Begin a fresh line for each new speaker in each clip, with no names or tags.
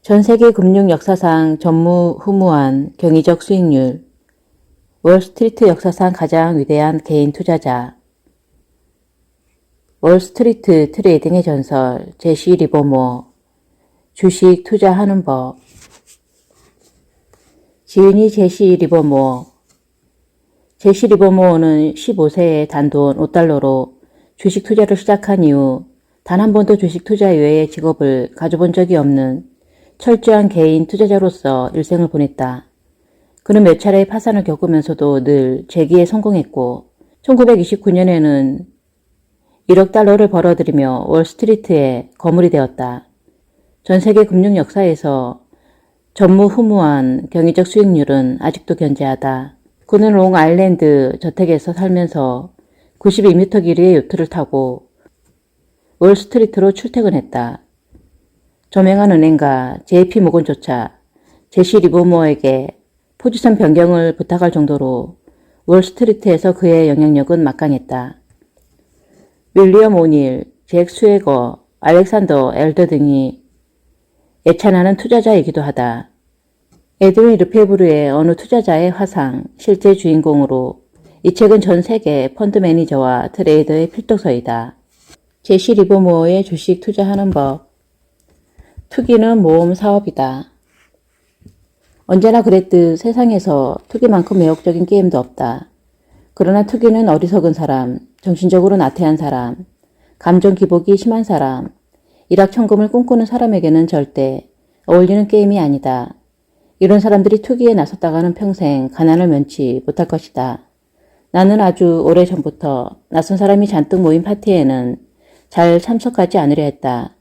전 세계 금융 역사상 전무후무한 경이적 수익률, 월스트리트 역사상 가장 위대한 개인 투자자, 월스트리트 트레이딩의 전설 제시 리버모어, 주식 투자하는 법. 지은이 제시 리버모어. 제시 리버모어는 15세에 단돈 5달러로 주식 투자를 시작한 이후 단 한 번도 주식 투자 외의 직업을 가져본 적이 없는 철저한 개인 투자자로서 일생을 보냈다. 그는 몇 차례의 파산을 겪으면서도 늘 재기에 성공했고 1929년에는 1억 달러를 벌어들이며 월스트리트의 거물이 되었다. 전 세계 금융 역사에서 전무후무한 경이적 수익률은 아직도 견제하다. 그는 롱아일랜드 저택에서 살면서 92m 길이의 요트를 타고 월스트리트로 출퇴근했다. 저명한 은행가 JP모건조차 제시 리버모어에게 포지션 변경을 부탁할 정도로 월스트리트에서 그의 영향력은 막강했다. 윌리엄 오닐, 잭 스웨거, 알렉산더 엘더 등이 애찬하는 투자자이기도 하다. 에드윈 르페브르의 어느 투자자의 화상, 실제 주인공으로 이 책은 전 세계 펀드 매니저와 트레이더의 필독서이다. 제시 리버모어의 주식 투자하는 법. 투기는 모험 사업이다. 언제나 그랬듯 세상에서 투기만큼 매혹적인 게임도 없다. 그러나 투기는 어리석은 사람, 정신적으로 나태한 사람, 감정 기복이 심한 사람, 일확천금을 꿈꾸는 사람에게는 절대 어울리는 게임이 아니다. 이런 사람들이 투기에 나섰다가는 평생 가난을 면치 못할 것이다. 나는 아주 오래전부터 낯선 사람이 잔뜩 모인 파티에는 잘 참석하지 않으려 했다.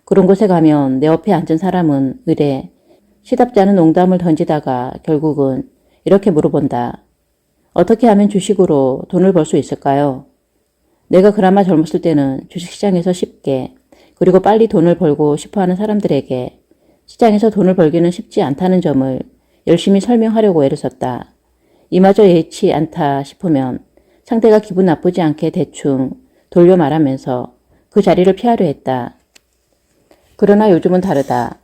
그런 곳에 가면 내 옆에 앉은 사람은 의례 시답지 않은 농담을 던지다가 결국은 이렇게 물어본다. 어떻게 하면 주식으로 돈을 벌 수 있을까요? 내가 그나마 젊었을 때는 주식시장에서 쉽게 그리고 빨리 돈을 벌고 싶어하는 사람들에게 시장에서 돈을 벌기는 쉽지 않다는 점을 열심히 설명하려고 애를 썼다. 이마저 예치 않다 싶으면 상대가 기분 나쁘지 않게 대충 돌려 말하면서 그 자리를 피하려 했다. 그러나 요즘은 다르다.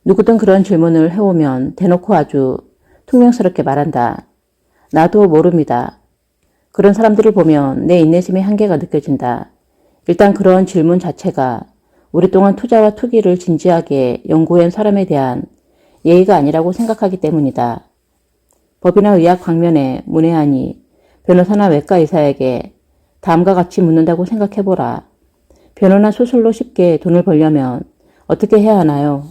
누구든 그런 질문을 해오면 대놓고 아주 퉁명스럽게 말한다. 나도 모릅니다. 그런 사람들을 보면 내 인내심의 한계가 느껴진다. 일단 그런 질문 자체가 오랫동안 투자와 투기를 진지하게 연구한 사람에 대한 예의가 아니라고 생각하기 때문이다. 법이나 의학 방면에 문외한이 변호사나 외과 의사에게 다음과 같이 묻는다고 생각해보라. 변호나 수술로 쉽게 돈을 벌려면 어떻게 해야 하나요?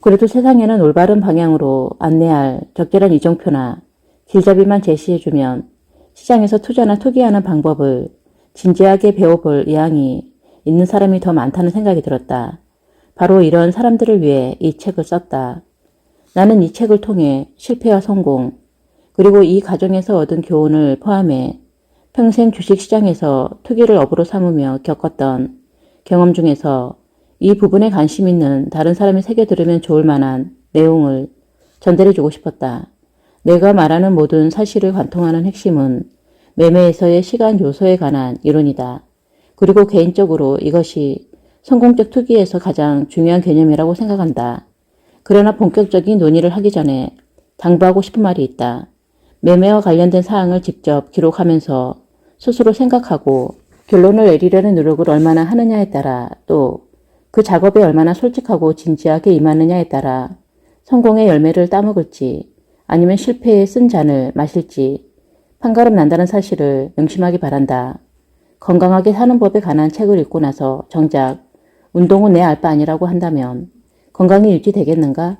그래도 세상에는 올바른 방향으로 안내할 적절한 이정표나 길잡이만 제시해주면 시장에서 투자나 투기하는 방법을 진지하게 배워볼 의향이 있는 사람이 더 많다는 생각이 들었다. 바로 이런 사람들을 위해 이 책을 썼다. 나는 이 책을 통해 실패와 성공, 그리고 이 과정에서 얻은 교훈을 포함해 평생 주식시장에서 투기를 업으로 삼으며 겪었던 경험 중에서 이 부분에 관심 있는 다른 사람이 새겨 들으면 좋을 만한 내용을 전달해주고 싶었다. 내가 말하는 모든 사실을 관통하는 핵심은 매매에서의 시간 요소에 관한 이론이다. 그리고 개인적으로 이것이 성공적 투기에서 가장 중요한 개념이라고 생각한다. 그러나 본격적인 논의를 하기 전에 당부하고 싶은 말이 있다. 매매와 관련된 사항을 직접 기록하면서 스스로 생각하고 결론을 내리려는 노력을 얼마나 하느냐에 따라 또 그 작업에 얼마나 솔직하고 진지하게 임하느냐에 따라 성공의 열매를 따먹을지 아니면 실패의 쓴 잔을 마실지 판가름 난다는 사실을 명심하기 바란다. 건강하게 사는 법에 관한 책을 읽고 나서 정작 운동은 내 알 바 아니라고 한다면 건강이 유지되겠는가?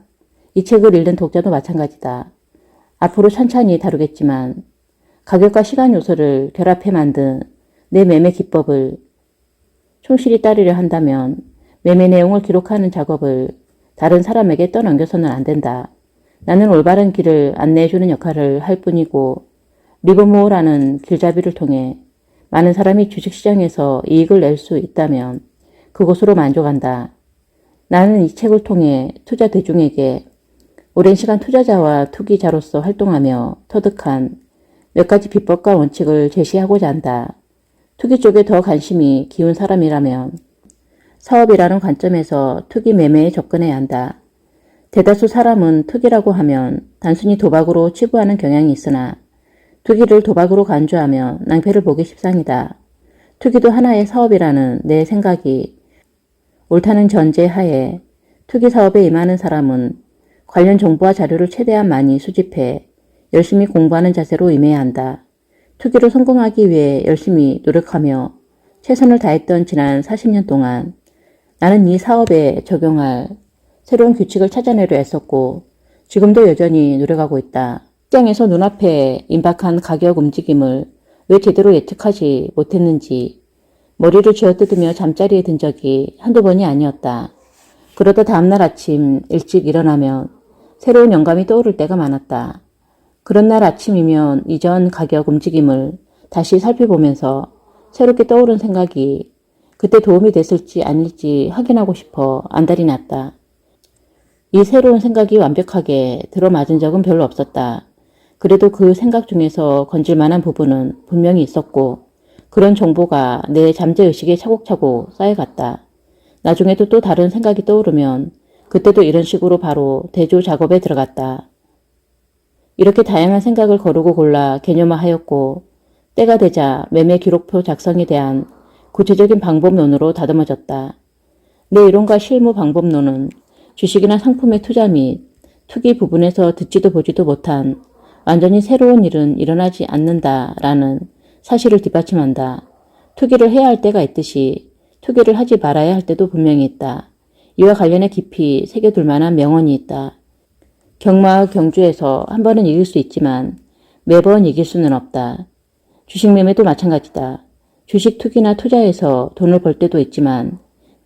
이 책을 읽는 독자도 마찬가지다. 앞으로 천천히 다루겠지만 가격과 시간 요소를 결합해 만든 내 매매 기법을 충실히 따르려 한다면 매매 내용을 기록하는 작업을 다른 사람에게 떠넘겨서는 안 된다. 나는 올바른 길을 안내해주는 역할을 할 뿐이고 리버모어라는 길잡이를 통해 많은 사람이 주식시장에서 이익을 낼 수 있다면 그곳으로 만족한다. 나는 이 책을 통해 투자 대중에게 오랜 시간 투자자와 투기자로서 활동하며 터득한 몇 가지 비법과 원칙을 제시하고자 한다. 투기 쪽에 더 관심이 기운 사람이라면 사업이라는 관점에서 투기 매매에 접근해야 한다. 대다수 사람은 투기라고 하면 단순히 도박으로 치부하는 경향이 있으나 투기를 도박으로 간주하며 낭패를 보기 십상이다. 투기도 하나의 사업이라는 내 생각이 옳다는 전제하에 투기 사업에 임하는 사람은 관련 정보와 자료를 최대한 많이 수집해 열심히 공부하는 자세로 임해야 한다. 투기로 성공하기 위해 열심히 노력하며 최선을 다했던 지난 40년 동안 나는 이 사업에 적용할 새로운 규칙을 찾아내려 애썼고 지금도 여전히 노력하고 있다. 시장에서 눈앞에 임박한 가격 움직임을 왜 제대로 예측하지 못했는지 머리를 쥐어뜯으며 잠자리에 든 적이 한두 번이 아니었다. 그러다 다음날 아침 일찍 일어나면 새로운 영감이 떠오를 때가 많았다. 그런 날 아침이면 이전 가격 움직임을 다시 살펴보면서 새롭게 떠오른 생각이 그때 도움이 됐을지 아닐지 확인하고 싶어 안달이 났다. 이 새로운 생각이 완벽하게 들어맞은 적은 별로 없었다. 그래도 그 생각 중에서 건질 만한 부분은 분명히 있었고 그런 정보가 내 잠재의식에 차곡차곡 쌓여갔다. 나중에도 또 다른 생각이 떠오르면 그때도 이런 식으로 바로 대조 작업에 들어갔다. 이렇게 다양한 생각을 거르고 골라 개념화하였고 때가 되자 매매 기록표 작성에 대한 구체적인 방법론으로 다듬어졌다. 내 이론과 실무 방법론은 주식이나 상품의 투자 및 투기 부분에서 듣지도 보지도 못한 완전히 새로운 일은 일어나지 않는다라는 사실을 뒷받침한다. 투기를 해야 할 때가 있듯이 투기를 하지 말아야 할 때도 분명히 있다. 이와 관련해 깊이 새겨둘 만한 명언이 있다. 경마와 경주에서 한 번은 이길 수 있지만 매번 이길 수는 없다. 주식 매매도 마찬가지다. 주식 투기나 투자에서 돈을 벌 때도 있지만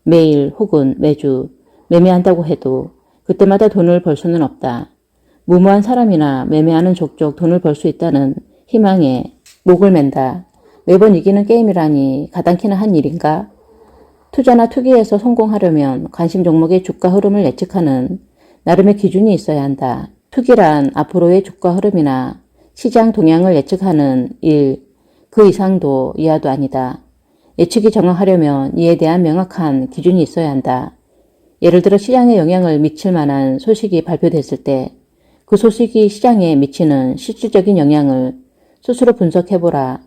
매일 혹은 매주 매매한다고 해도 그때마다 돈을 벌 수는 없다. 무모한 사람이나 매매하는 족족 돈을 벌 수 있다는 희망에 목을 맨다. 매번 이기는 게임이라니 가당키나 한 일인가? 투자나 투기에서 성공하려면 관심 종목의 주가 흐름을 예측하는 나름의 기준이 있어야 한다. 투기란 앞으로의 주가 흐름이나 시장 동향을 예측하는 일, 그 이상도 이하도 아니다. 예측이 정확하려면 이에 대한 명확한 기준이 있어야 한다. 예를 들어 시장에 영향을 미칠 만한 소식이 발표됐을 때 그 소식이 시장에 미치는 실질적인 영향을 스스로 분석해보라.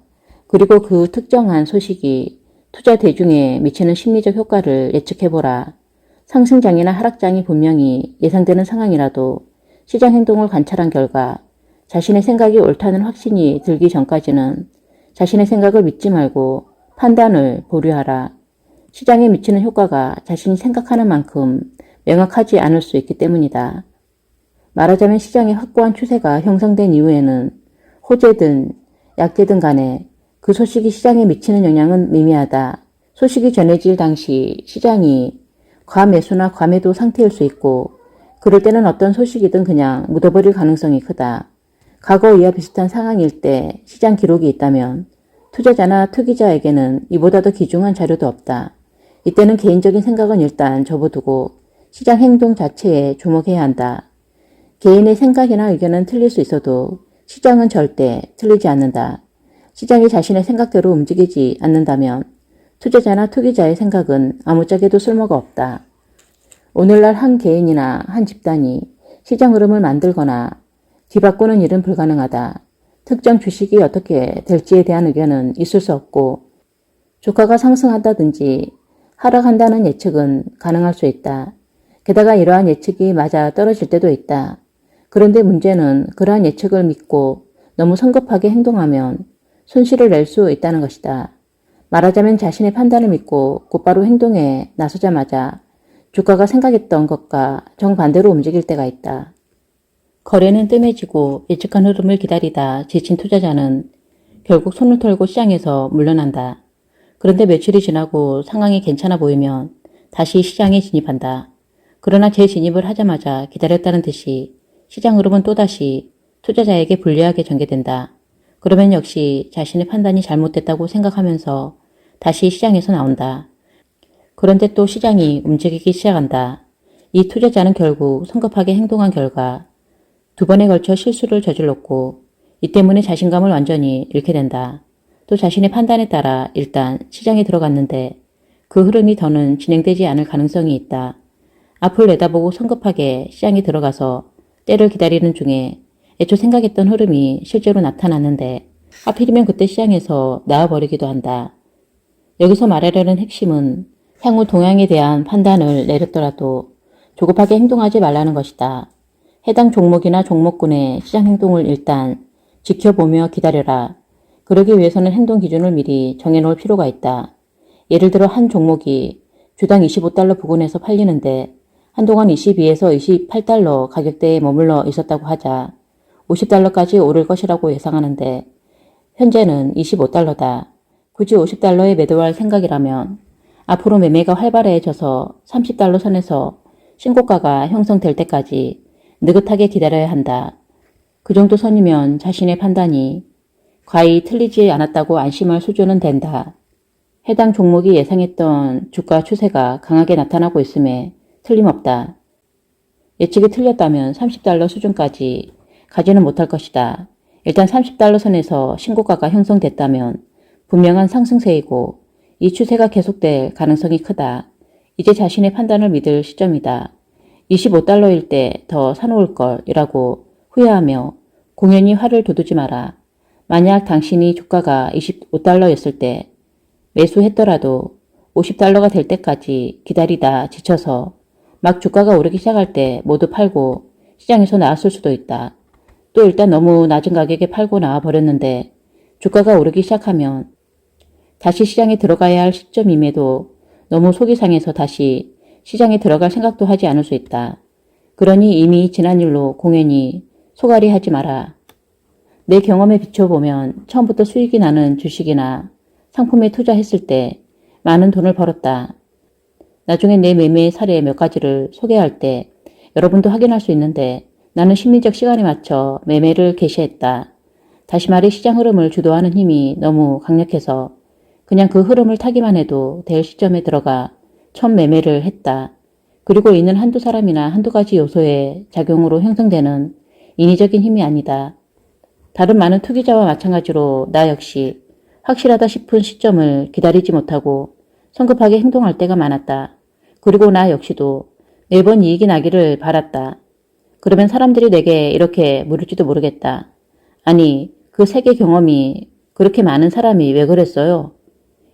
그리고 그 특정한 소식이 투자 대중에 미치는 심리적 효과를 예측해보라. 상승장이나 하락장이 분명히 예상되는 상황이라도 시장 행동을 관찰한 결과 자신의 생각이 옳다는 확신이 들기 전까지는 자신의 생각을 믿지 말고 판단을 보류하라. 시장에 미치는 효과가 자신이 생각하는 만큼 명확하지 않을 수 있기 때문이다. 말하자면 시장의 확고한 추세가 형성된 이후에는 호재든 약재든 간에 그 소식이 시장에 미치는 영향은 미미하다. 소식이 전해질 당시 시장이 과매수나 과매도 상태일 수 있고 그럴 때는 어떤 소식이든 그냥 묻어버릴 가능성이 크다. 과거 이와 비슷한 상황일 때 시장 기록이 있다면 투자자나 투기자에게는 이보다 더 귀중한 자료도 없다. 이때는 개인적인 생각은 일단 접어두고 시장 행동 자체에 주목해야 한다. 개인의 생각이나 의견은 틀릴 수 있어도 시장은 절대 틀리지 않는다. 시장이 자신의 생각대로 움직이지 않는다면 투자자나 투기자의 생각은 아무짝에도 쓸모가 없다. 오늘날 한 개인이나 한 집단이 시장 흐름을 만들거나 뒤바꾸는 일은 불가능하다. 특정 주식이 어떻게 될지에 대한 의견은 있을 수 없고 주가가 상승한다든지 하락한다는 예측은 가능할 수 있다. 게다가 이러한 예측이 맞아 떨어질 때도 있다. 그런데 문제는 그러한 예측을 믿고 너무 성급하게 행동하면 손실을 낼 수 있다는 것이다. 말하자면 자신의 판단을 믿고 곧바로 행동에 나서자마자 주가가 생각했던 것과 정반대로 움직일 때가 있다. 거래는 뜸해지고 예측한 흐름을 기다리다 지친 투자자는 결국 손을 털고 시장에서 물러난다. 그런데 며칠이 지나고 상황이 괜찮아 보이면 다시 시장에 진입한다. 그러나 재진입을 하자마자 기다렸다는 듯이 시장 흐름은 또다시 투자자에게 불리하게 전개된다. 그러면 역시 자신의 판단이 잘못됐다고 생각하면서 다시 시장에서 나온다. 그런데 또 시장이 움직이기 시작한다. 이 투자자는 결국 성급하게 행동한 결과 두 번에 걸쳐 실수를 저질렀고 이 때문에 자신감을 완전히 잃게 된다. 또 자신의 판단에 따라 일단 시장에 들어갔는데 그 흐름이 더는 진행되지 않을 가능성이 있다. 앞을 내다보고 성급하게 시장에 들어가서 때를 기다리는 중에 애초 생각했던 흐름이 실제로 나타났는데 하필이면 그때 시장에서 나와버리기도 한다. 여기서 말하려는 핵심은 향후 동향에 대한 판단을 내렸더라도 조급하게 행동하지 말라는 것이다. 해당 종목이나 종목군의 시장 행동을 일단 지켜보며 기다려라. 그러기 위해서는 행동 기준을 미리 정해놓을 필요가 있다. 예를 들어 한 종목이 주당 25달러 부근에서 팔리는데 한동안 22에서 28달러 가격대에 머물러 있었다고 하자 50달러까지 오를 것이라고 예상하는데 현재는 25달러다. 굳이 50달러에 매도할 생각이라면 앞으로 매매가 활발해져서 30달러 선에서 신고가가 형성될 때까지 느긋하게 기다려야 한다. 그 정도 선이면 자신의 판단이 과히 틀리지 않았다고 안심할 수준은 된다. 해당 종목이 예상했던 주가 추세가 강하게 나타나고 있음에 틀림없다. 예측이 틀렸다면 30달러 수준까지 가지는 못할 것이다. 일단 30달러 선에서 신고가가 형성됐다면 분명한 상승세이고 이 추세가 계속될 가능성이 크다. 이제 자신의 판단을 믿을 시점이다. 25달러일 때 더 사놓을 걸이라고 후회하며 공연히 화를 돋우지 마라. 만약 당신이 주가가 25달러였을 때 매수했더라도 50달러가 될 때까지 기다리다 지쳐서 막 주가가 오르기 시작할 때 모두 팔고 시장에서 나왔을 수도 있다. 또 일단 너무 낮은 가격에 팔고 나와 버렸는데 주가가 오르기 시작하면 다시 시장에 들어가야 할 시점임에도 너무 속이 상해서 다시 시장에 들어갈 생각도 하지 않을 수 있다. 그러니 이미 지난 일로 공연히 소갈이 하지 마라. 내 경험에 비춰보면 처음부터 수익이 나는 주식이나 상품에 투자했을 때 많은 돈을 벌었다. 나중에 내 매매의 사례 몇 가지를 소개할 때 여러분도 확인할 수 있는데 나는 심리적 시간에 맞춰 매매를 개시했다. 다시 말해 시장 흐름을 주도하는 힘이 너무 강력해서 그냥 그 흐름을 타기만 해도 될 시점에 들어가 첫 매매를 했다. 그리고 이는 한두 사람이나 한두 가지 요소의 작용으로 형성되는 인위적인 힘이 아니다. 다른 많은 투기자와 마찬가지로 나 역시 확실하다 싶은 시점을 기다리지 못하고 성급하게 행동할 때가 많았다. 그리고 나 역시도 매번 이익이 나기를 바랐다. 그러면 사람들이 내게 이렇게 물을지도 모르겠다. 아니, 그 세계 경험이 그렇게 많은 사람이 왜 그랬어요?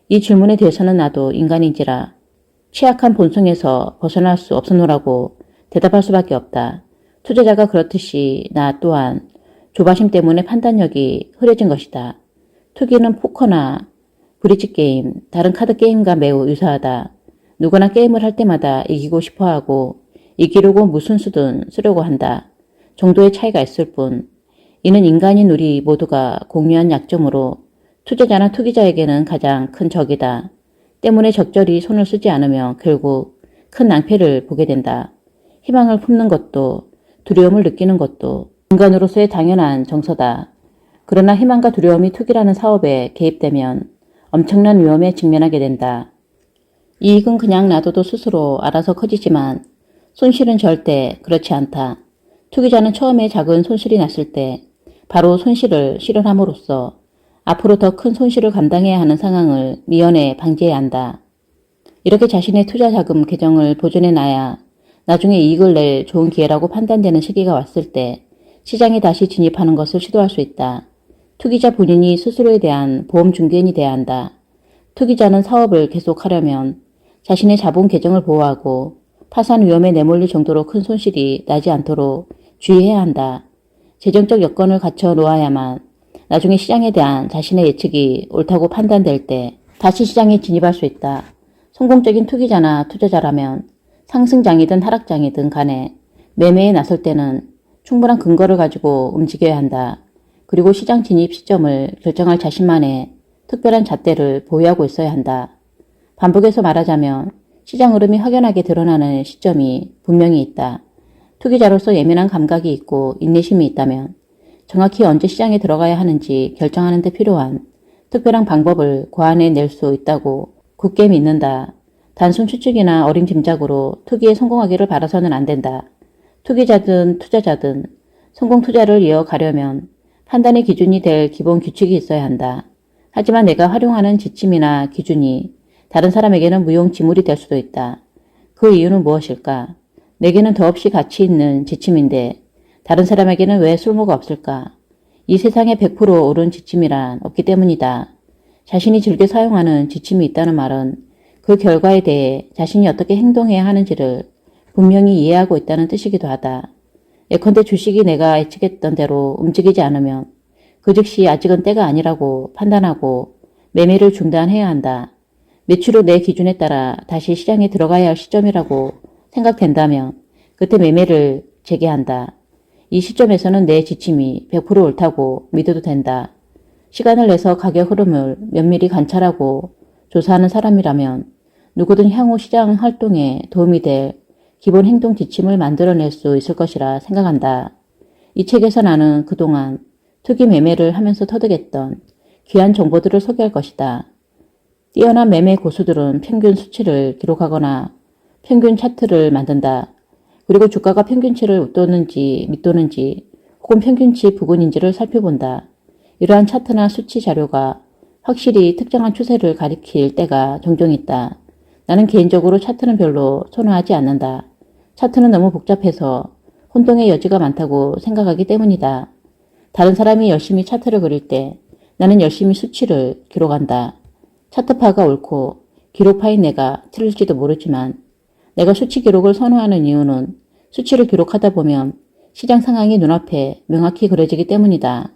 이 질문에 대해서는 나도 인간인지라 취약한 본성에서 벗어날 수 없었노라고 대답할 수밖에 없다. 투자자가 그렇듯이 나 또한 조바심 때문에 판단력이 흐려진 것이다. 투기는 포커나 브릿지 게임, 다른 카드 게임과 매우 유사하다. 누구나 게임을 할 때마다 이기고 싶어하고 이기려고 무슨 수든 쓰려고 한다. 정도의 차이가 있을 뿐 이는 인간인 우리 모두가 공유한 약점으로 투자자나 투기자에게는 가장 큰 적이다. 때문에 적절히 손을 쓰지 않으면 결국 큰 낭패를 보게 된다. 희망을 품는 것도 두려움을 느끼는 것도 인간으로서의 당연한 정서다. 그러나 희망과 두려움이 투기라는 사업에 개입되면 엄청난 위험에 직면하게 된다. 이익은 그냥 놔둬도 스스로 알아서 커지지만 손실은 절대 그렇지 않다. 투기자는 처음에 작은 손실이 났을 때 바로 손실을 실현함으로써 앞으로 더 큰 손실을 감당해야 하는 상황을 미연에 방지해야 한다. 이렇게 자신의 투자 자금 계정을 보존해 놔야 나중에 이익을 낼 좋은 기회라고 판단되는 시기가 왔을 때 시장에 다시 진입하는 것을 시도할 수 있다. 투기자 본인이 스스로에 대한 보험 중개인이 돼야 한다. 투기자는 사업을 계속하려면 자신의 자본 계정을 보호하고 파산 위험에 내몰릴 정도로 큰 손실이 나지 않도록 주의해야 한다. 재정적 여건을 갖춰 놓아야만 나중에 시장에 대한 자신의 예측이 옳다고 판단될 때 다시 시장에 진입할 수 있다. 성공적인 투기자나 투자자라면 상승장이든 하락장이든 간에 매매에 나설 때는 충분한 근거를 가지고 움직여야 한다. 그리고 시장 진입 시점을 결정할 자신만의 특별한 잣대를 보유하고 있어야 한다. 반복해서 말하자면 시장 흐름이 확연하게 드러나는 시점이 분명히 있다. 투기자로서 예민한 감각이 있고 인내심이 있다면 정확히 언제 시장에 들어가야 하는지 결정하는 데 필요한 특별한 방법을 고안해 낼 수 있다고 굳게 믿는다. 단순 추측이나 어린 짐작으로 투기에 성공하기를 바라서는 안 된다. 투기자든 투자자든 성공 투자를 이어가려면 판단의 기준이 될 기본 규칙이 있어야 한다. 하지만 내가 활용하는 지침이나 기준이 다른 사람에게는 무용지물이 될 수도 있다. 그 이유는 무엇일까? 내게는 더없이 가치 있는 지침인데 다른 사람에게는 왜 쓸모가 없을까? 이 세상에 100% 옳은 지침이란 없기 때문이다. 자신이 즐겨 사용하는 지침이 있다는 말은 그 결과에 대해 자신이 어떻게 행동해야 하는지를 분명히 이해하고 있다는 뜻이기도 하다. 예컨대 주식이 내가 예측했던 대로 움직이지 않으면 그 즉시 아직은 때가 아니라고 판단하고 매매를 중단해야 한다. 매출 후 내 기준에 따라 다시 시장에 들어가야 할 시점이라고 생각된다면 그때 매매를 재개한다. 이 시점에서는 내 지침이 100% 옳다고 믿어도 된다. 시간을 내서 가격 흐름을 면밀히 관찰하고 조사하는 사람이라면 누구든 향후 시장 활동에 도움이 될 기본 행동 지침을 만들어낼 수 있을 것이라 생각한다. 이 책에서 나는 그동안 투기 매매를 하면서 터득했던 귀한 정보들을 소개할 것이다. 뛰어난 매매 고수들은 평균 수치를 기록하거나 평균 차트를 만든다. 그리고 주가가 평균치를 웃도는지 밑도는지 혹은 평균치 부근인지를 살펴본다. 이러한 차트나 수치 자료가 확실히 특정한 추세를 가리킬 때가 종종 있다. 나는 개인적으로 차트는 별로 선호하지 않는다. 차트는 너무 복잡해서 혼동의 여지가 많다고 생각하기 때문이다. 다른 사람이 열심히 차트를 그릴 때 나는 열심히 수치를 기록한다. 차트파가 옳고 기록파인 내가 틀릴지도 모르지만 내가 수치 기록을 선호하는 이유는 수치를 기록하다 보면 시장 상황이 눈앞에 명확히 그려지기 때문이다.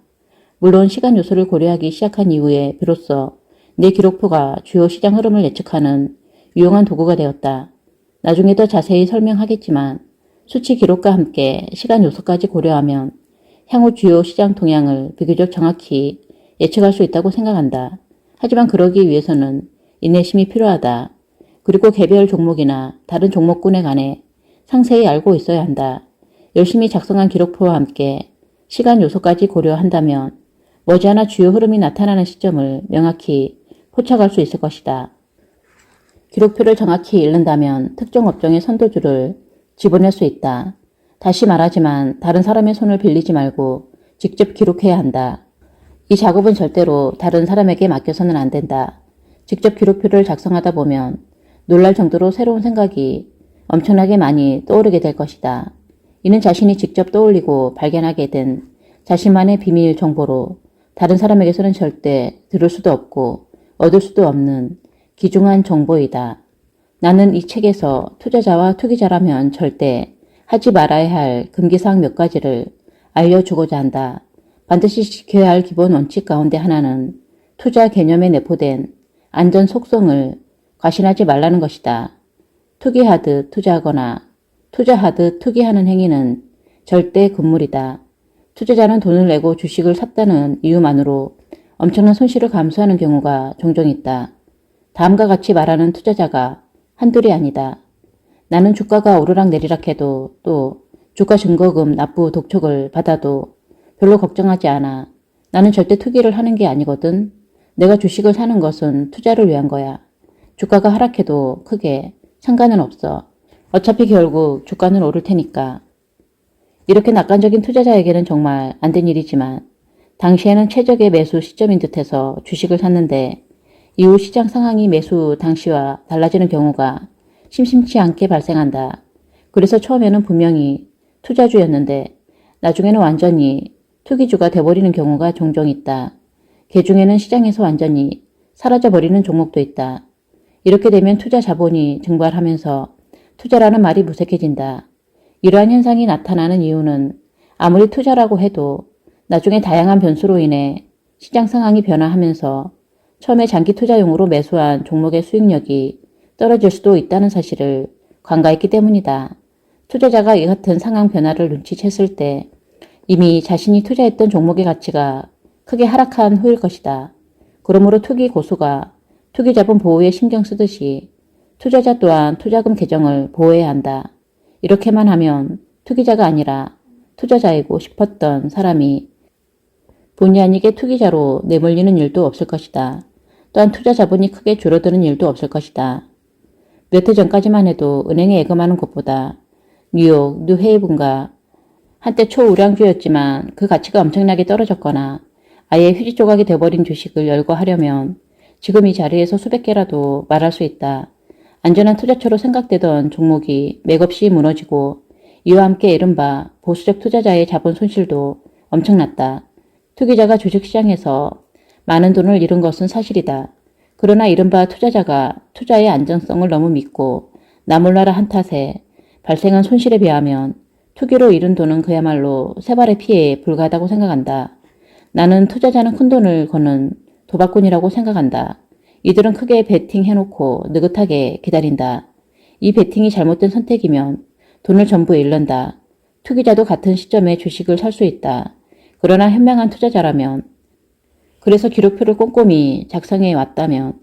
물론 시간 요소를 고려하기 시작한 이후에 비로소 내 기록표가 주요 시장 흐름을 예측하는 유용한 도구가 되었다. 나중에 더 자세히 설명하겠지만 수치 기록과 함께 시간 요소까지 고려하면 향후 주요 시장 동향을 비교적 정확히 예측할 수 있다고 생각한다. 하지만 그러기 위해서는 인내심이 필요하다. 그리고 개별 종목이나 다른 종목군에 관해 상세히 알고 있어야 한다. 열심히 작성한 기록표와 함께 시간 요소까지 고려한다면 머지않아 주요 흐름이 나타나는 시점을 명확히 포착할 수 있을 것이다. 기록표를 정확히 읽는다면 특정 업종의 선도주를 집어낼 수 있다. 다시 말하지만 다른 사람의 손을 빌리지 말고 직접 기록해야 한다. 이 작업은 절대로 다른 사람에게 맡겨서는 안 된다. 직접 기록표를 작성하다 보면 놀랄 정도로 새로운 생각이 엄청나게 많이 떠오르게 될 것이다. 이는 자신이 직접 떠올리고 발견하게 된 자신만의 비밀 정보로 다른 사람에게서는 절대 들을 수도 없고 얻을 수도 없는 귀중한 정보이다. 나는 이 책에서 투자자와 투기자라면 절대 하지 말아야 할 금기사항 몇 가지를 알려주고자 한다. 반드시 지켜야 할 기본 원칙 가운데 하나는 투자 개념에 내포된 안전 속성을 과신하지 말라는 것이다. 투기하듯 투자하거나 투자하듯 투기하는 행위는 절대 금물이다. 투자자는 돈을 내고 주식을 샀다는 이유만으로 엄청난 손실을 감수하는 경우가 종종 있다. 다음과 같이 말하는 투자자가 한둘이 아니다. 나는 주가가 오르락 내리락 해도 또 주가 증거금 납부 독촉을 받아도 별로 걱정하지 않아. 나는 절대 투기를 하는 게 아니거든. 내가 주식을 사는 것은 투자를 위한 거야. 주가가 하락해도 크게 상관은 없어. 어차피 결국 주가는 오를 테니까. 이렇게 낙관적인 투자자에게는 정말 안 된 일이지만 당시에는 최적의 매수 시점인 듯해서 주식을 샀는데 이후 시장 상황이 매수 당시와 달라지는 경우가 심심치 않게 발생한다. 그래서 처음에는 분명히 투자주였는데 나중에는 완전히 투기주가 돼버리는 경우가 종종 있다. 개중에는 시장에서 완전히 사라져버리는 종목도 있다. 이렇게 되면 투자 자본이 증발하면서 투자라는 말이 무색해진다. 이러한 현상이 나타나는 이유는 아무리 투자라고 해도 나중에 다양한 변수로 인해 시장 상황이 변화하면서 처음에 장기 투자용으로 매수한 종목의 수익력이 떨어질 수도 있다는 사실을 관가했기 때문이다. 투자자가 이 같은 상황 변화를 눈치챘을 때 이미 자신이 투자했던 종목의 가치가 크게 하락한 후일 것이다. 그러므로 투기 고수가 투기자본 보호에 신경 쓰듯이 투자자 또한 투자금 계정을 보호해야 한다. 이렇게만 하면 투기자가 아니라 투자자이고 싶었던 사람이 본의 아니게 투기자로 내몰리는 일도 없을 것이다. 또한 투자 자본이 크게 줄어드는 일도 없을 것이다. 몇 해 전까지만 해도 은행에 예금하는 것보다 뉴욕, 뉴헤이븐가 한때 초우량주였지만 그 가치가 엄청나게 떨어졌거나 아예 휴지 조각이 돼버린 주식을 열거하려면 지금 이 자리에서 수백 개라도 말할 수 있다. 안전한 투자처로 생각되던 종목이 맥없이 무너지고 이와 함께 이른바 보수적 투자자의 자본 손실도 엄청났다. 투기자가 주식시장에서 많은 돈을 잃은 것은 사실이다. 그러나 이른바 투자자가 투자의 안정성을 너무 믿고 나몰라라 한 탓에 발생한 손실에 비하면 투기로 잃은 돈은 그야말로 세발의 피해에 불과하다고 생각한다. 나는 투자자는 큰돈을 거는 도박꾼이라고 생각한다. 이들은 크게 베팅해놓고 느긋하게 기다린다. 이 베팅이 잘못된 선택이면 돈을 전부 잃는다. 투기자도 같은 시점에 주식을 살 수 있다. 그러나 현명한 투자자라면, 그래서 기록표를 꼼꼼히 작성해 왔다면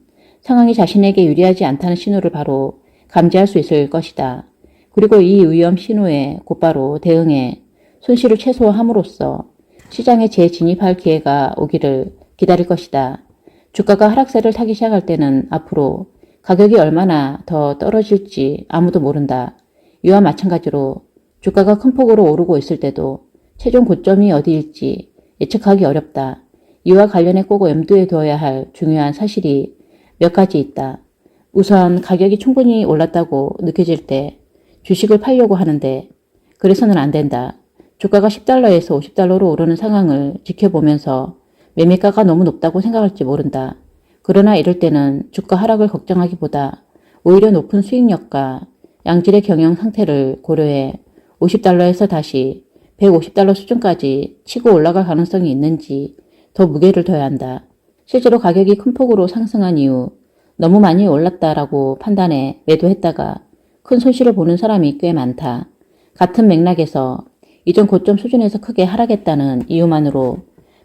상황이 자신에게 유리하지 않다는 신호를 바로 감지할 수 있을 것이다. 그리고 이 위험 신호에 곧바로 대응해 손실을 최소화함으로써 시장에 재진입할 기회가 오기를 기다릴 것이다. 주가가 하락세를 타기 시작할 때는 앞으로 가격이 얼마나 더 떨어질지 아무도 모른다. 이와 마찬가지로 주가가 큰 폭으로 오르고 있을 때도 최종 고점이 어디일지 예측하기 어렵다. 이와 관련해 꼭 염두에 두어야 할 중요한 사실이 몇 가지 있다. 우선 가격이 충분히 올랐다고 느껴질 때 주식을 팔려고 하는데 그래서는 안 된다. 주가가 10달러에서 50달러로 오르는 상황을 지켜보면서 매매가가 너무 높다고 생각할지 모른다. 그러나 이럴 때는 주가 하락을 걱정하기보다 오히려 높은 수익력과 양질의 경영 상태를 고려해 50달러에서 다시 150달러 수준까지 치고 올라갈 가능성이 있는지 더 무게를 둬야 한다. 실제로 가격이 큰 폭으로 상승한 이후 너무 많이 올랐다라고 판단해 매도했다가 큰 손실을 보는 사람이 꽤 많다. 같은 맥락에서 이전 고점 수준에서 크게 하락했다는 이유만으로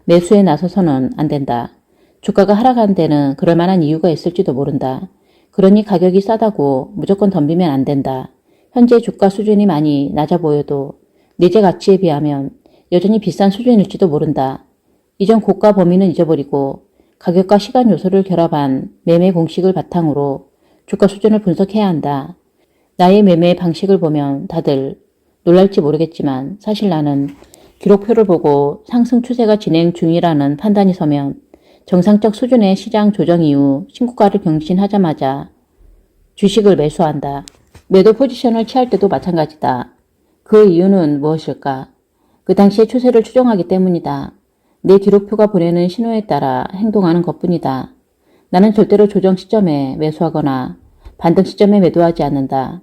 매수에 나서서는 안 된다. 주가가 하락한 데는 그럴 만한 이유가 있을지도 모른다. 그러니 가격이 싸다고 무조건 덤비면 안 된다. 현재 주가 수준이 많이 낮아 보여도 내재 가치에 비하면 여전히 비싼 수준일지도 모른다. 이전 고가 범위는 잊어버리고 가격과 시간 요소를 결합한 매매 공식을 바탕으로 주가 수준을 분석해야 한다. 나의 매매 방식을 보면 다들 놀랄지 모르겠지만 사실 나는 기록표를 보고 상승 추세가 진행 중이라는 판단이 서면 정상적 수준의 시장 조정 이후 신고가를 경신하자마자 주식을 매수한다. 매도 포지션을 취할 때도 마찬가지다. 그 이유는 무엇일까? 그 당시의 추세를 추정하기 때문이다. 내 기록표가 보내는 신호에 따라 행동하는 것뿐이다. 나는 절대로 조정 시점에 매수하거나 반등 시점에 매도하지 않는다.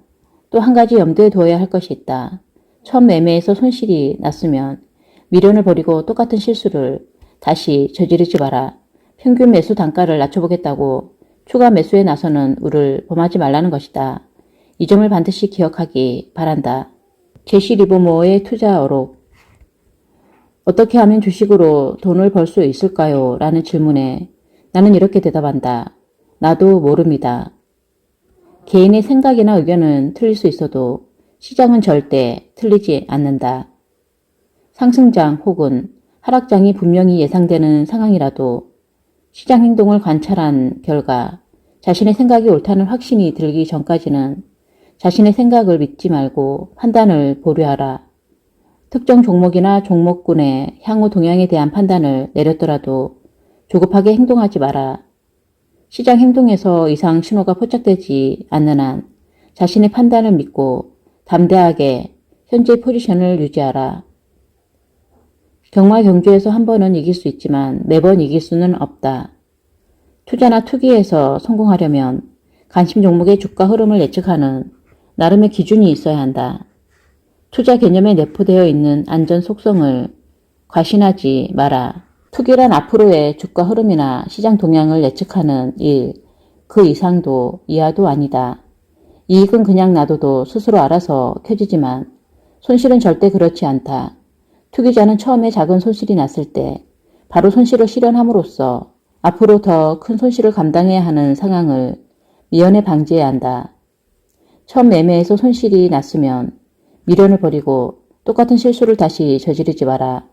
또 한 가지 염두에 두어야 할 것이 있다. 처음 매매에서 손실이 났으면 미련을 버리고 똑같은 실수를 다시 저지르지 마라. 평균 매수 단가를 낮춰보겠다고 추가 매수에 나서는 우를 범하지 말라는 것이다. 이 점을 반드시 기억하기 바란다. 제시 리버모어의 투자 어록. 어떻게 하면 주식으로 돈을 벌 수 있을까요? 라는 질문에 나는 이렇게 대답한다. 나도 모릅니다. 개인의 생각이나 의견은 틀릴 수 있어도 시장은 절대 틀리지 않는다. 상승장 혹은 하락장이 분명히 예상되는 상황이라도 시장 행동을 관찰한 결과 자신의 생각이 옳다는 확신이 들기 전까지는 자신의 생각을 믿지 말고 판단을 보류하라. 특정 종목이나 종목군의 향후 동향에 대한 판단을 내렸더라도 조급하게 행동하지 마라. 시장 행동에서 이상 신호가 포착되지 않는 한 자신의 판단을 믿고 담대하게 현재 포지션을 유지하라. 경마 경주에서 한 번은 이길 수 있지만 매번 이길 수는 없다. 투자나 투기에서 성공하려면 관심 종목의 주가 흐름을 예측하는 나름의 기준이 있어야 한다. 투자 개념에 내포되어 있는 안전 속성을 과신하지 마라. 투기란 앞으로의 주가 흐름이나 시장 동향을 예측하는 일, 그 이상도 이하도 아니다. 이익은 그냥 놔둬도 스스로 알아서 켜지지만 손실은 절대 그렇지 않다. 투기자는 처음에 작은 손실이 났을 때 바로 손실을 실현함으로써 앞으로 더 큰 손실을 감당해야 하는 상황을 미연에 방지해야 한다. 처음 매매에서 손실이 났으면 미련을 버리고 똑같은 실수를 다시 저지르지 마라.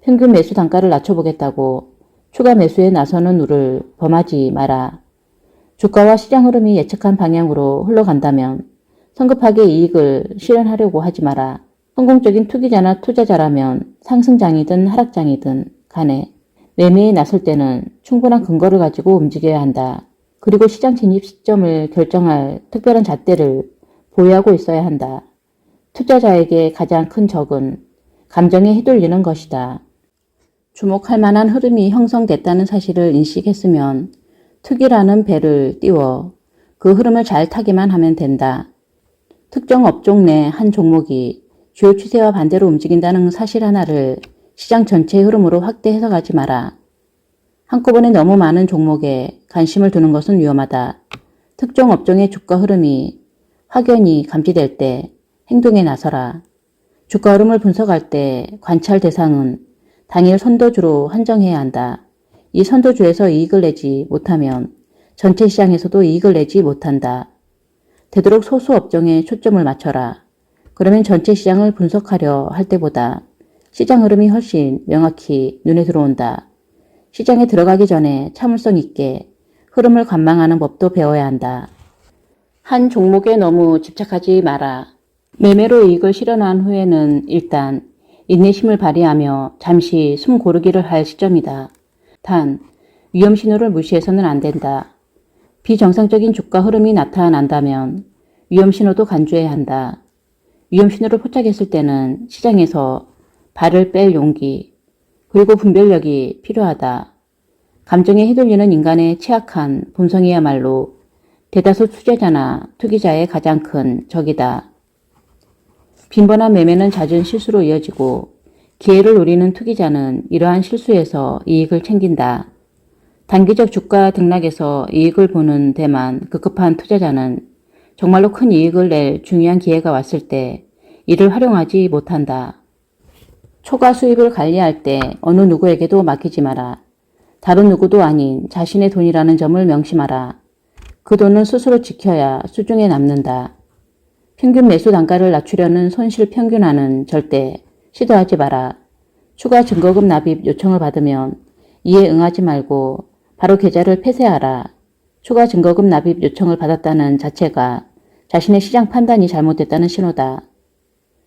평균 매수 단가를 낮춰보겠다고 추가 매수에 나서는 우를 범하지 마라. 주가와 시장 흐름이 예측한 방향으로 흘러간다면 성급하게 이익을 실현하려고 하지 마라. 성공적인 투기자나 투자자라면 상승장이든 하락장이든 간에 매매에 나설 때는 충분한 근거를 가지고 움직여야 한다. 그리고 시장 진입 시점을 결정할 특별한 잣대를 보유하고 있어야 한다. 투자자에게 가장 큰 적은 감정에 휘둘리는 것이다. 주목할 만한 흐름이 형성됐다는 사실을 인식했으면 투기라는 배를 띄워 그 흐름을 잘 타기만 하면 된다. 특정 업종 내 한 종목이 주요 추세와 반대로 움직인다는 사실 하나를 시장 전체의 흐름으로 확대 해석하지 마라. 한꺼번에 너무 많은 종목에 관심을 두는 것은 위험하다. 특정 업종의 주가 흐름이 확연히 감지될 때 행동에 나서라. 주가 흐름을 분석할 때 관찰 대상은 당일 선도주로 한정해야 한다. 이 선도주에서 이익을 내지 못하면 전체 시장에서도 이익을 내지 못한다. 되도록 소수 업종에 초점을 맞춰라. 그러면 전체 시장을 분석하려 할 때보다 시장 흐름이 훨씬 명확히 눈에 들어온다. 시장에 들어가기 전에 참을성 있게 흐름을 관망하는 법도 배워야 한다. 한 종목에 너무 집착하지 마라. 매매로 이익을 실현한 후에는 일단 인내심을 발휘하며 잠시 숨 고르기를 할 시점이다. 단, 위험 신호를 무시해서는 안 된다. 비정상적인 주가 흐름이 나타난다면 위험 신호도 간주해야 한다. 위험 신호를 포착했을 때는 시장에서 발을 뺄 용기, 그리고 분별력이 필요하다. 감정에 휘둘리는 인간의 취약한 본성이야말로 대다수 투자자나 투기자의 가장 큰 적이다. 빈번한 매매는 잦은 실수로 이어지고 기회를 노리는 투기자는 이러한 실수에서 이익을 챙긴다. 단기적 주가 등락에서 이익을 보는 데만 급급한 투자자는 정말로 큰 이익을 낼 중요한 기회가 왔을 때 이를 활용하지 못한다. 초과 수입을 관리할 때 어느 누구에게도 맡기지 마라. 다른 누구도 아닌 자신의 돈이라는 점을 명심하라. 그 돈은 스스로 지켜야 수중에 남는다. 평균 매수 단가를 낮추려는 손실 평균화는 절대 시도하지 마라. 추가 증거금 납입 요청을 받으면 이에 응하지 말고 바로 계좌를 폐쇄하라. 추가 증거금 납입 요청을 받았다는 자체가 자신의 시장 판단이 잘못됐다는 신호다.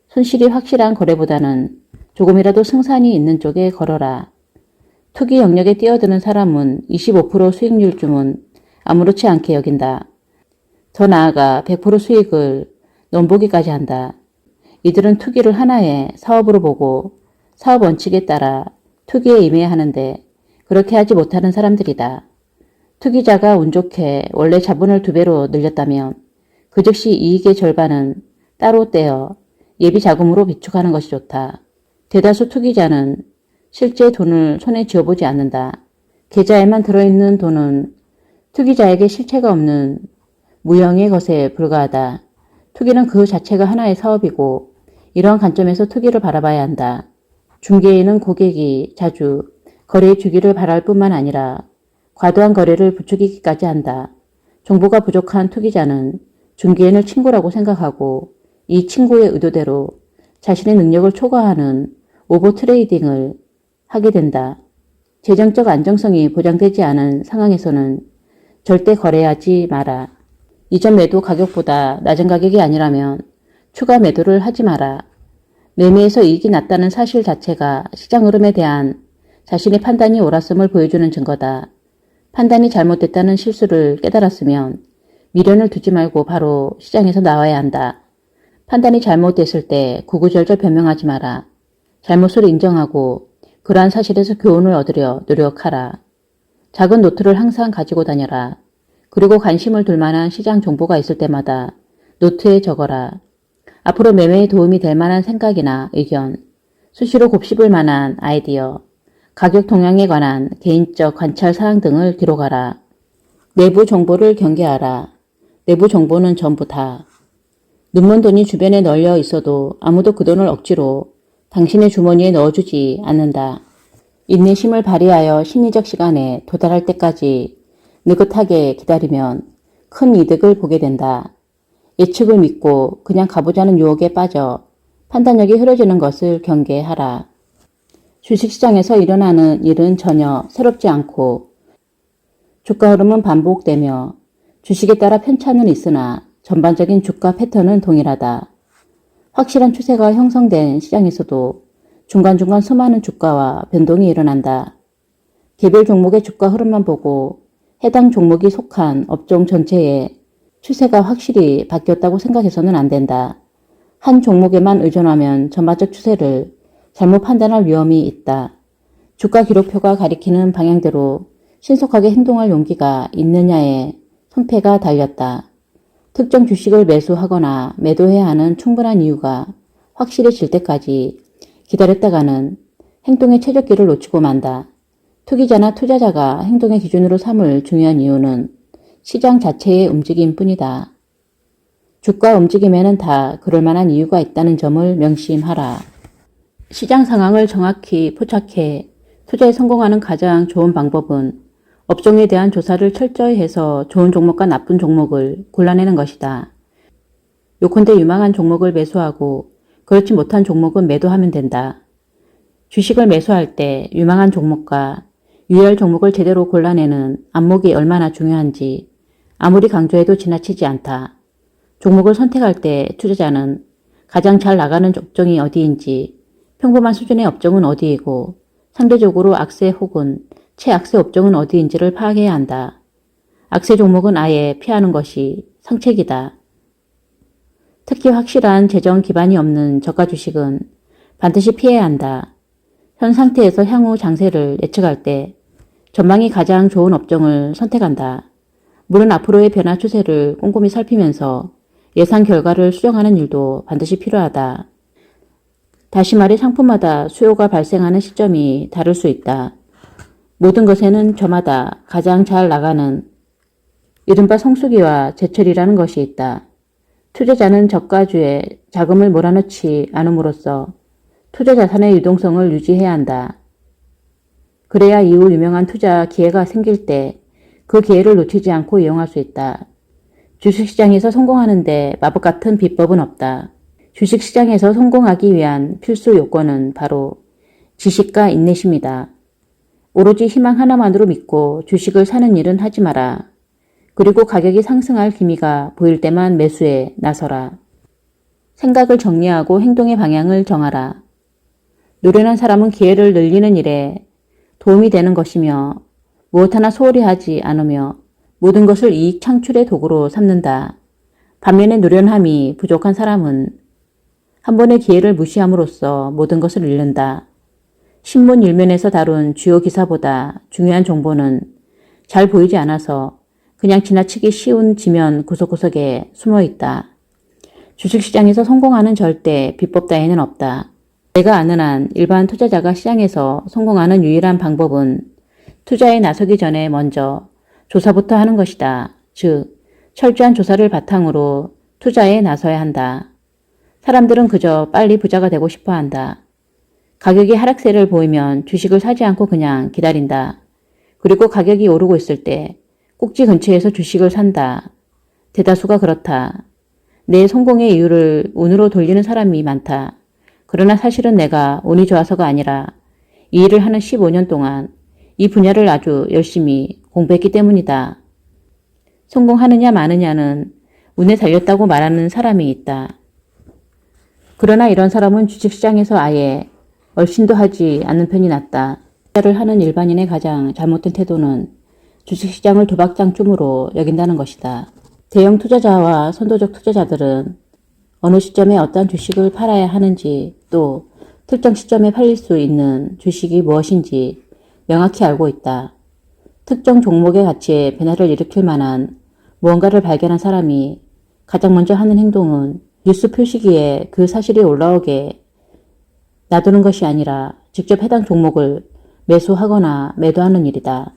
손실이 확실한 거래보다는 조금이라도 승산이 있는 쪽에 걸어라. 투기 영역에 뛰어드는 사람은 25% 수익률쯤은 아무렇지 않게 여긴다. 더 나아가 100% 수익을 넘보기까지 한다. 이들은 투기를 하나의 사업으로 보고 사업 원칙에 따라 투기에 임해야 하는데 그렇게 하지 못하는 사람들이다. 투기자가 운 좋게 원래 자본을 2배로 늘렸다면 그 즉시 이익의 절반은 따로 떼어 예비 자금으로 비축하는 것이 좋다. 대다수 투기자는 실제 돈을 손에 쥐어보지 않는다. 계좌에만 들어있는 돈은 투기자에게 실체가 없는 무형의 것에 불과하다. 투기는 그 자체가 하나의 사업이고 이러한 관점에서 투기를 바라봐야 한다. 중개인은 고객이 자주 거래해 주기를 바랄 뿐만 아니라 과도한 거래를 부추기기까지 한다. 정보가 부족한 투기자는 중개인을 친구라고 생각하고 이 친구의 의도대로 자신의 능력을 초과하는 오버 트레이딩을 하게 된다. 재정적 안정성이 보장되지 않은 상황에서는 절대 거래하지 마라. 이전 매도 가격보다 낮은 가격이 아니라면 추가 매도를 하지 마라. 매매에서 이익이 났다는 사실 자체가 시장 흐름에 대한 자신의 판단이 옳았음을 보여주는 증거다. 판단이 잘못됐다는 실수를 깨달았으면 미련을 두지 말고 바로 시장에서 나와야 한다. 판단이 잘못됐을 때 구구절절 변명하지 마라. 잘못을 인정하고 그러한 사실에서 교훈을 얻으려 노력하라. 작은 노트를 항상 가지고 다녀라. 그리고 관심을 둘 만한 시장 정보가 있을 때마다 노트에 적어라. 앞으로 매매에 도움이 될 만한 생각이나 의견, 수시로 곱씹을 만한 아이디어, 가격 동향에 관한 개인적 관찰 사항 등을 기록하라. 내부 정보를 경계하라. 내부 정보는 전부 다. 눈먼 돈이 주변에 널려 있어도 아무도 그 돈을 억지로 당신의 주머니에 넣어주지 않는다. 인내심을 발휘하여 심리적 시간에 도달할 때까지 느긋하게 기다리면 큰 이득을 보게 된다. 예측을 믿고 그냥 가보자는 유혹에 빠져 판단력이 흐려지는 것을 경계하라. 주식시장에서 일어나는 일은 전혀 새롭지 않고 주가 흐름은 반복되며 주식에 따라 편차는 있으나 전반적인 주가 패턴은 동일하다. 확실한 추세가 형성된 시장에서도 중간중간 수많은 주가와 변동이 일어난다. 개별 종목의 주가 흐름만 보고 해당 종목이 속한 업종 전체의 추세가 확실히 바뀌었다고 생각해서는 안 된다. 한 종목에만 의존하면 전반적 추세를 잘못 판단할 위험이 있다. 주가 기록표가 가리키는 방향대로 신속하게 행동할 용기가 있느냐에 성패가 달렸다. 특정 주식을 매수하거나 매도해야 하는 충분한 이유가 확실해질 때까지 기다렸다가는 행동의 최적기를 놓치고 만다. 투기자나 투자자가 행동의 기준으로 삼을 중요한 이유는 시장 자체의 움직임뿐이다. 주가 움직임에는 다 그럴 만한 이유가 있다는 점을 명심하라. 시장 상황을 정확히 포착해 투자에 성공하는 가장 좋은 방법은 업종에 대한 조사를 철저히 해서 좋은 종목과 나쁜 종목을 골라내는 것이다. 요컨대 유망한 종목을 매수하고 그렇지 못한 종목은 매도하면 된다. 주식을 매수할 때 유망한 종목과 유의할 종목을 제대로 골라내는 안목이 얼마나 중요한지 아무리 강조해도 지나치지 않다. 종목을 선택할 때 투자자는 가장 잘 나가는 업종이 어디인지, 평범한 수준의 업종은 어디이고 상대적으로 악세 혹은 최악세 업종은 어디인지를 파악해야 한다. 악세 종목은 아예 피하는 것이 상책이다. 특히 확실한 재정 기반이 없는 저가 주식은 반드시 피해야 한다. 현 상태에서 향후 장세를 예측할 때 전망이 가장 좋은 업종을 선택한다. 물론 앞으로의 변화 추세를 꼼꼼히 살피면서 예상 결과를 수정하는 일도 반드시 필요하다. 다시 말해 상품마다 수요가 발생하는 시점이 다를 수 있다. 모든 것에는 저마다 가장 잘 나가는 이른바 성수기와 제철이라는 것이 있다. 투자자는 저가주에 자금을 몰아넣지 않음으로써 투자 자산의 유동성을 유지해야 한다. 그래야 이후 유명한 투자 기회가 생길 때 그 기회를 놓치지 않고 이용할 수 있다. 주식시장에서 성공하는데 마법 같은 비법은 없다. 주식시장에서 성공하기 위한 필수 요건은 바로 지식과 인내심이다. 오로지 희망 하나만으로 믿고 주식을 사는 일은 하지 마라. 그리고 가격이 상승할 기미가 보일 때만 매수에 나서라. 생각을 정리하고 행동의 방향을 정하라. 노련한 사람은 기회를 늘리는 일에 도움이 되는 것이며 무엇 하나 소홀히 하지 않으며 모든 것을 이익 창출의 도구로 삼는다. 반면에 노련함이 부족한 사람은 한 번의 기회를 무시함으로써 모든 것을 잃는다. 신문 일면에서 다룬 주요 기사보다 중요한 정보는 잘 보이지 않아서 그냥 지나치기 쉬운 지면 구석구석에 숨어 있다. 주식시장에서 성공하는 절대 비법 따위는 없다. 내가 아는 한 일반 투자자가 시장에서 성공하는 유일한 방법은 투자에 나서기 전에 먼저 조사부터 하는 것이다. 즉, 철저한 조사를 바탕으로 투자에 나서야 한다. 사람들은 그저 빨리 부자가 되고 싶어 한다. 가격이 하락세를 보이면 주식을 사지 않고 그냥 기다린다. 그리고 가격이 오르고 있을 때 꼭지 근처에서 주식을 산다. 대다수가 그렇다. 내 성공의 이유를 운으로 돌리는 사람이 많다. 그러나 사실은 내가 운이 좋아서가 아니라 이 일을 하는 15년 동안 이 분야를 아주 열심히 공부했기 때문이다. 성공하느냐 마느냐는 운에 달렸다고 말하는 사람이 있다. 그러나 이런 사람은 주식시장에서 아예 얼씬도 하지 않는 편이 낫다. 투자를 하는 일반인의 가장 잘못된 태도는 주식시장을 도박장쯤으로 여긴다는 것이다. 대형 투자자와 선도적 투자자들은 어느 시점에 어떤 주식을 팔아야 하는지 또 특정 시점에 팔릴 수 있는 주식이 무엇인지 명확히 알고 있다. 특정 종목의 가치에 변화를 일으킬 만한 무언가를 발견한 사람이 가장 먼저 하는 행동은 뉴스 표시기에 그 사실이 올라오게 놔두는 것이 아니라 직접 해당 종목을 매수하거나 매도하는 일이다.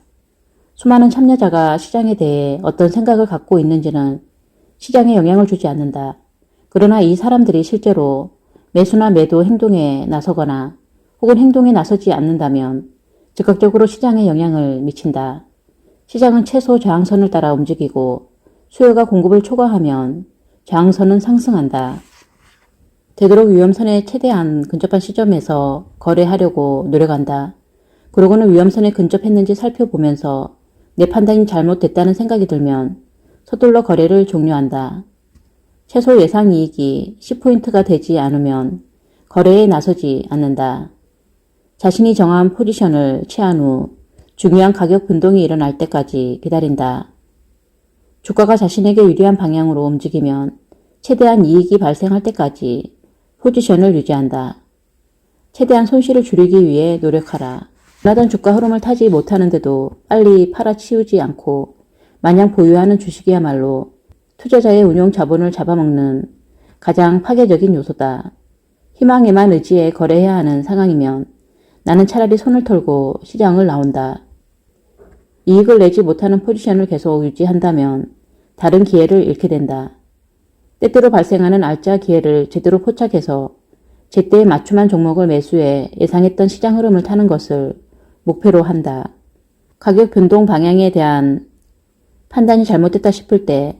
수많은 참여자가 시장에 대해 어떤 생각을 갖고 있는지는 시장에 영향을 주지 않는다. 그러나 이 사람들이 실제로 매수나 매도 행동에 나서거나 혹은 행동에 나서지 않는다면 즉각적으로 시장에 영향을 미친다. 시장은 최소 저항선을 따라 움직이고 수요가 공급을 초과하면 저항선은 상승한다. 되도록 위험선에 최대한 근접한 시점에서 거래하려고 노력한다. 그러고는 위험선에 근접했는지 살펴보면서 내 판단이 잘못됐다는 생각이 들면 서둘러 거래를 종료한다. 최소 예상 이익이 10포인트가 되지 않으면 거래에 나서지 않는다. 자신이 정한 포지션을 취한 후 중요한 가격 변동이 일어날 때까지 기다린다. 주가가 자신에게 유리한 방향으로 움직이면 최대한 이익이 발생할 때까지 포지션을 유지한다. 최대한 손실을 줄이기 위해 노력하라. 원하던 주가 흐름을 타지 못하는데도 빨리 팔아치우지 않고 마냥 보유하는 주식이야말로 투자자의 운용 자본을 잡아먹는 가장 파괴적인 요소다. 희망에만 의지해 거래해야 하는 상황이면 나는 차라리 손을 털고 시장을 나온다. 이익을 내지 못하는 포지션을 계속 유지한다면 다른 기회를 잃게 된다. 때때로 발생하는 알짜 기회를 제대로 포착해서 제때에 맞춤한 종목을 매수해 예상했던 시장 흐름을 타는 것을 목표로 한다. 가격 변동 방향에 대한 판단이 잘못됐다 싶을 때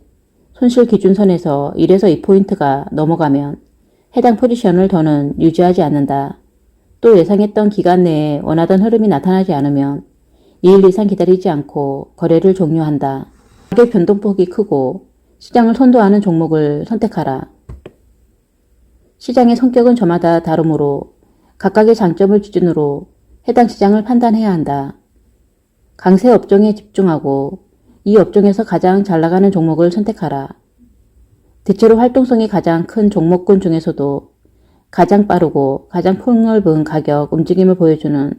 손실 기준선에서 1에서 2포인트가 넘어가면 해당 포지션을 더는 유지하지 않는다. 또 예상했던 기간 내에 원하던 흐름이 나타나지 않으면 2일 이상 기다리지 않고 거래를 종료한다. 가격 변동폭이 크고 시장을 선도하는 종목을 선택하라. 시장의 성격은 저마다 다르므로 각각의 장점을 기준으로 해당 시장을 판단해야 한다. 강세 업종에 집중하고 이 업종에서 가장 잘 나가는 종목을 선택하라. 대체로 활동성이 가장 큰 종목군 중에서도 가장 빠르고 가장 폭넓은 가격 움직임을 보여주는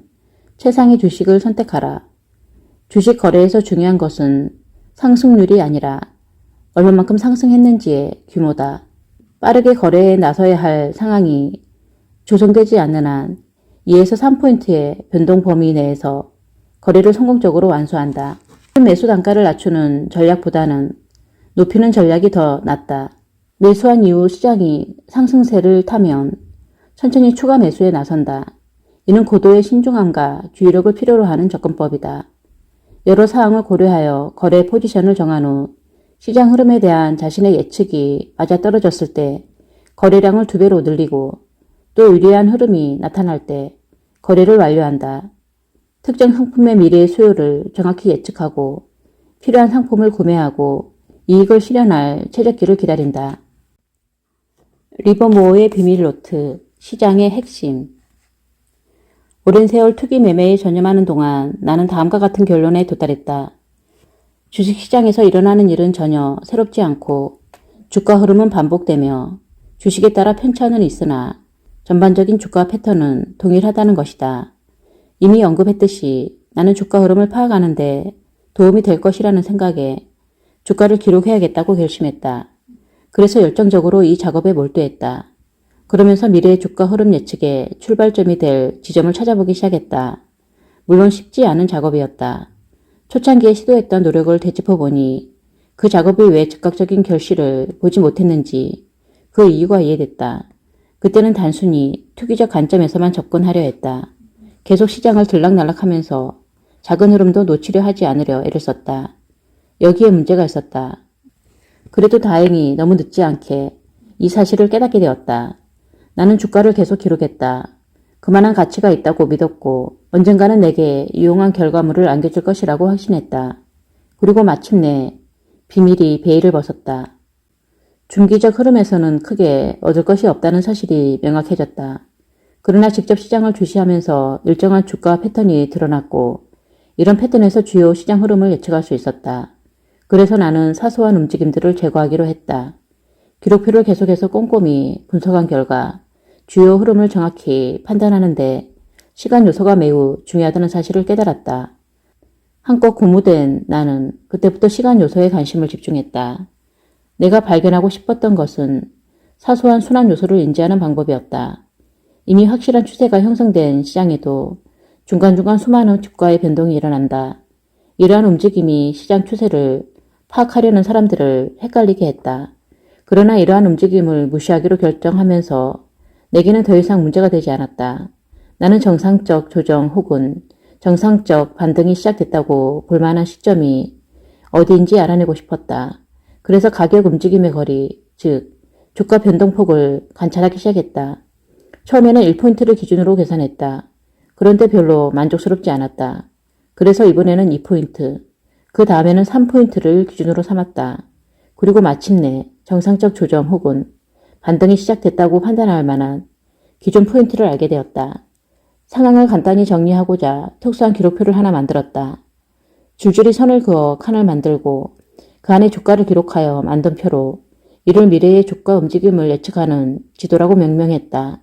최상위 주식을 선택하라. 주식 거래에서 중요한 것은 상승률이 아니라 얼마만큼 상승했는지의 규모다. 빠르게 거래에 나서야 할 상황이 조성되지 않는 한 2에서 3포인트의 변동 범위 내에서 거래를 성공적으로 완수한다. 매수 단가를 낮추는 전략보다는 높이는 전략이 더 낫다. 매수한 이후 시장이 상승세를 타면 천천히 추가 매수에 나선다. 이는 고도의 신중함과 주의력을 필요로 하는 접근법이다. 여러 사항을 고려하여 거래 포지션을 정한 후 시장 흐름에 대한 자신의 예측이 맞아떨어졌을 때 거래량을 2배로 늘리고 또 유리한 흐름이 나타날 때 거래를 완료한다. 특정 상품의 미래의 수요를 정확히 예측하고 필요한 상품을 구매하고 이익을 실현할 최적기를 기다린다. 리버모어의 비밀 노트, 시장의 핵심. 오랜 세월 투기 매매에 전념하는 동안 나는 다음과 같은 결론에 도달했다. 주식시장에서 일어나는 일은 전혀 새롭지 않고 주가 흐름은 반복되며 주식에 따라 편차는 있으나 전반적인 주가 패턴은 동일하다는 것이다. 이미 언급했듯이 나는 주가 흐름을 파악하는데 도움이 될 것이라는 생각에 주가를 기록해야겠다고 결심했다. 그래서 열정적으로 이 작업에 몰두했다. 그러면서 미래의 주가 흐름 예측의 출발점이 될 지점을 찾아보기 시작했다. 물론 쉽지 않은 작업이었다. 초창기에 시도했던 노력을 되짚어보니 그 작업이 왜 즉각적인 결실을 보지 못했는지 그 이유가 이해됐다. 그때는 단순히 투기적 관점에서만 접근하려 했다. 계속 시장을 들락날락하면서 작은 흐름도 놓치려 하지 않으려 애를 썼다. 여기에 문제가 있었다. 그래도 다행히 너무 늦지 않게 이 사실을 깨닫게 되었다. 나는 주가를 계속 기록했다. 그만한 가치가 있다고 믿었고 언젠가는 내게 유용한 결과물을 안겨줄 것이라고 확신했다. 그리고 마침내 비밀이 베일을 벗었다. 중기적 흐름에서는 크게 얻을 것이 없다는 사실이 명확해졌다. 그러나 직접 시장을 주시하면서 일정한 주가 패턴이 드러났고 이런 패턴에서 주요 시장 흐름을 예측할 수 있었다. 그래서 나는 사소한 움직임들을 제거하기로 했다. 기록표를 계속해서 꼼꼼히 분석한 결과 주요 흐름을 정확히 판단하는데 시간 요소가 매우 중요하다는 사실을 깨달았다. 한껏 고무된 나는 그때부터 시간 요소에 관심을 집중했다. 내가 발견하고 싶었던 것은 사소한 순환 요소를 인지하는 방법이었다. 이미 확실한 추세가 형성된 시장에도 중간중간 수많은 주가의 변동이 일어난다. 이러한 움직임이 시장 추세를 파악하려는 사람들을 헷갈리게 했다. 그러나 이러한 움직임을 무시하기로 결정하면서 내게는 더 이상 문제가 되지 않았다. 나는 정상적 조정 혹은 정상적 반등이 시작됐다고 볼 만한 시점이 어디인지 알아내고 싶었다. 그래서 가격 움직임의 거리, 즉 주가 변동폭을 관찰하기 시작했다. 처음에는 1포인트를 기준으로 계산했다. 그런데 별로 만족스럽지 않았다. 그래서 이번에는 2포인트, 그 다음에는 3포인트를 기준으로 삼았다. 그리고 마침내 정상적 조정 혹은 반등이 시작됐다고 판단할 만한 기존 포인트를 알게 되었다. 상황을 간단히 정리하고자 특수한 기록표를 하나 만들었다. 줄줄이 선을 그어 칸을 만들고 그 안에 주가를 기록하여 만든 표로 이를 미래의 주가 움직임을 예측하는 지도라고 명명했다.